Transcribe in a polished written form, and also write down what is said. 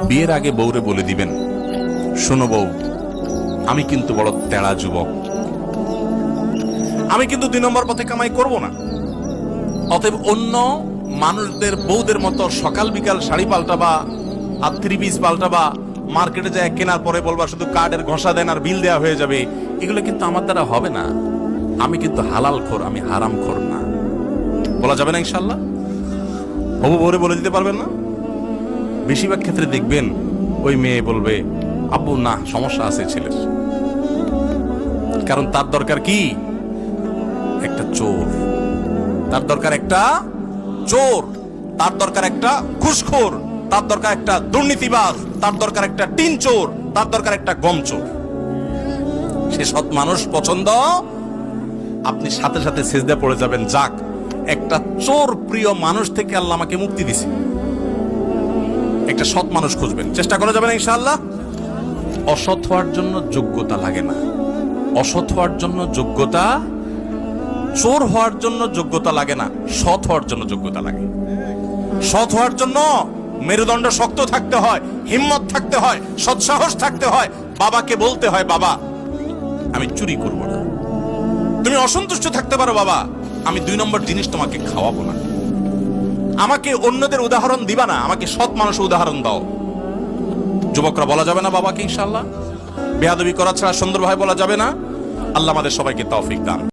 বিয়ের আগে বউরে বলে দিবেন, শোনো বউ, আমি কিন্তু বড় তেড়া যুবক, আমি কিন্তু 2 নম্বর পথে কামাই করব না। অতএব অন্য মানুষদের বউদের মতো সকাল বিকাল শাড়ি পাল্টাবা আর 3 পিস পাল্টাবা, মার্কেটে যায় কেনার পরে বলবা শুধু কার্ডের ঘষা দেন আর বিল দেওয়া হয়ে যাবে, এগুলো কিন্তু আমার দ্বারা হবে না। আমি কিন্তু হালাল খোর, আমি হারাম খোর না। বলা যাবে না ইনশাল্লাহ? হবু বউরে বলে দিতে পারবেন না? বেশিরভাগ ক্ষেত্রে দেখবেন ওই মেয়ে বলবে, আব্বু না, সমস্যা আছে ছেলের, কারণ তার দরকার কি? একটা চোর। তার দরকার একটা চোর, তার দরকার একটা ঘুষখোর, তার দরকার একটা দুর্নীতিবাজ, তার দরকার একটা টিন চোর, তার দরকার একটা গম চোর। সে সৎ মানুষ পছন্দ, আপনি সাথে সাথে সেজদা পড়ে যাবেন, যাক একটা চোর প্রিয় মানুষ থেকে আল্লাহ আমাকে মুক্তি দিছে। একটা সৎ মানুষ খুঁজবেন, চেষ্টা করা যাবে না ইনশাআল্লাহ? অসৎ হওয়ার জন্য যোগ্যতা লাগে না, অসৎ হওয়ার জন্য যোগ্যতা, চোর হওয়ার জন্য যোগ্যতা লাগে না, সৎ হওয়ার জন্য যোগ্যতা লাগে। সৎ হওয়ার জন্য মেরুদণ্ড শক্ত থাকতে হয়, হিম্মত থাকতে হয়, সৎসাহস থাকতে হয়। বাবাকে বলতে হয়, বাবা আমি চুরি করব না। তুমি অসন্তুষ্ট থাকতে পারো, বাবা আমি 2 নম্বর জিনিস তোমাকে খাওয়াবো না। আমাকে অন্যদের উদাহরণ দিবা না, আমাকে সৎ মানুষের উদাহরণ দাও। যুবকরা বলা যাবে না বাবাকে ইনশাআল্লাহ? বেয়াদবি করা ছাড়া সুন্দরভাবে বলা যাবে না। আল্লাহ আমাদের সবাইকে তৌফিক দান।